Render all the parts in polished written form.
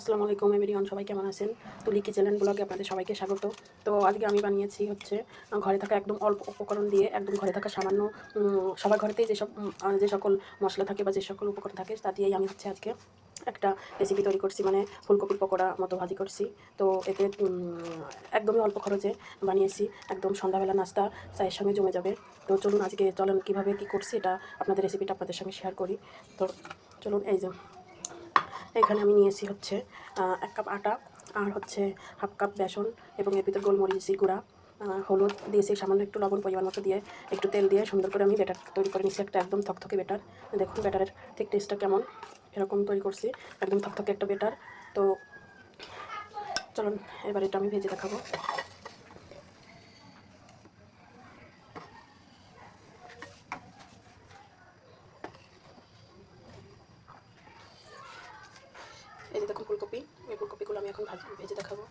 আসসালামু আলাইকুম এভরিওয়ান, সবাই কেমন আছেন? তুলি কিচেন ব্লগে আপনাদের সবাইকে স্বাগত। তো আজকে আমি বানিয়েছি হচ্ছে ঘরে থাকা একদম অল্প উপকরণ দিয়ে, একদম ঘরে থাকা সামান্য সবার ঘরেতেই যে সকল মশলা থাকে বা যে সকল উপকরণ থাকে তা দিয়েই আমি হচ্ছে আজকে একটা রেসিপি তৈরি করছি, মানে ফুলকপির পকোড়া মতো ভাজি করছি। তো এতে একদমই অল্প খরচে বানিয়েছি, একদম সন্ধ্যাবেলা নাস্তা চায়ের সঙ্গে জমে যাবে। তো চলেন কীভাবে কী করছি এটা আপনাদের রেসিপিটা আপনাদের সঙ্গে শেয়ার করি। তো চলুন, এই যে এখানে আমি নিয়েছি হচ্ছে 1 কাপ আটা, আর হচ্ছে হাফ কাপ বেসন, এবং এর ভিতর গোলমরিচি গুঁড়া, হলুদ দিয়েছি, সামান্য একটু লবণ পরিমাণ মতো দিয়ে, একটু তেল দিয়ে সুন্দর করে আমি ব্যাটার তৈরি করে নিচ্ছি, একটা একদম থকথকে ব্যাটার। দেখুন ব্যাটারের থিকনেসটা কেমন, এরকম তৈরি করছি, একদম থকথকে একটা ব্যাটার। তো চলুন এবার এটা আমি ভেজে দেখাবো। এই যে দেখুন ফুলকপি, এই ফুলকপিগুলো আমি এখন ভেজে দেখাবো।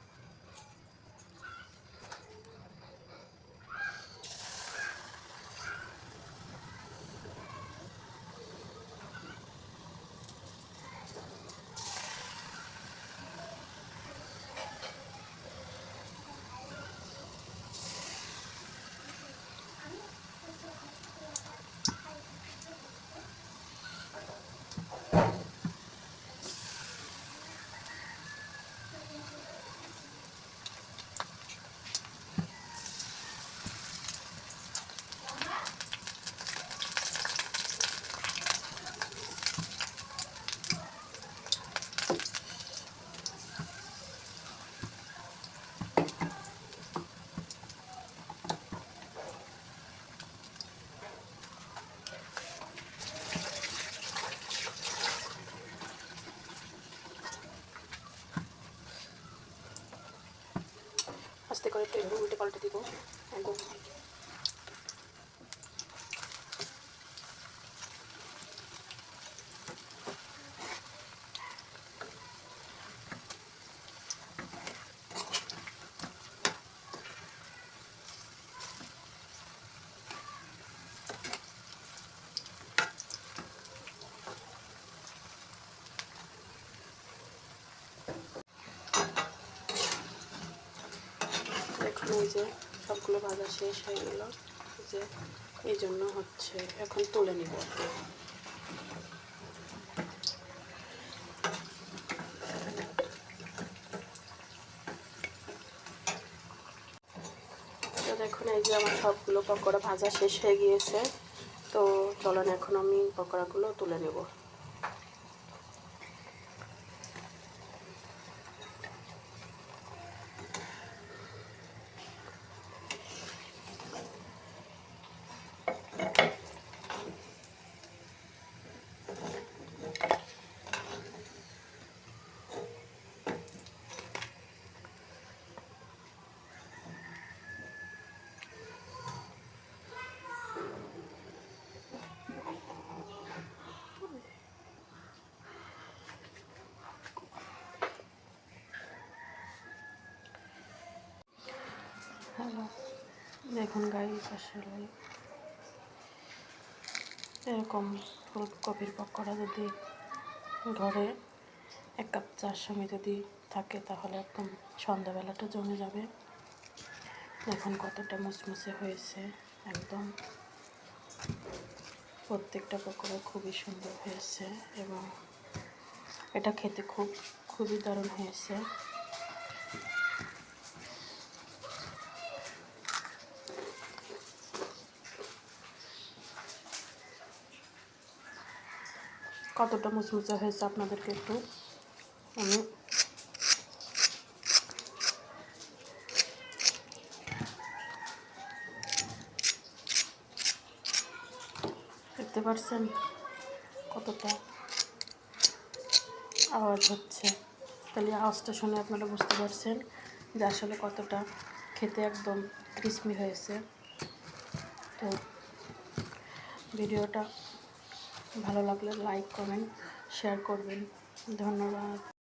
আস্তে করে একটু উল্টে পাল্টে দিব একদম। দেখুন এই যে সবগুলো ভাজা শেষ হয়ে গেল, যে এই জন্য হচ্ছে এখন তুলে নিব। তো দেখুন এই যে আমার সবগুলো পকোড়া ভাজা শেষ হয়ে গিয়েছে। তো চলুন এখন আমি পকোড়াগুলো তুলে নেব। দেখুন গাইস, আসলে এরকম ফুলকপির পকোড়া যদি ঘরে 1 কাপ চার সঙ্গে যদি থাকে তাহলে একদম সন্ধ্যাবেলাটা জমে যাবে। দেখুন কতটা মুচমুচে হয়েছে, একদম প্রত্যেকটা পকোড়া খুবই সুন্দর হয়েছে, এবং এটা খেতে খুবই দারুণ হয়েছে। কতটা মুচমুচে হয়েছে আপনাদেরকে একটু আমি দেখতে পাচ্ছেন কতটা আওয়াজ হচ্ছে, তাহলে আওয়াজটা শুনে আপনারা বুঝতে পারছেন যে আসলে কতটা খেতে একদম ক্রিসপি হয়েছে। তো ভিডিওটা ভালো লাগলে লাইক কমেন্ট শেয়ার করবেন। ধন্যবাদ।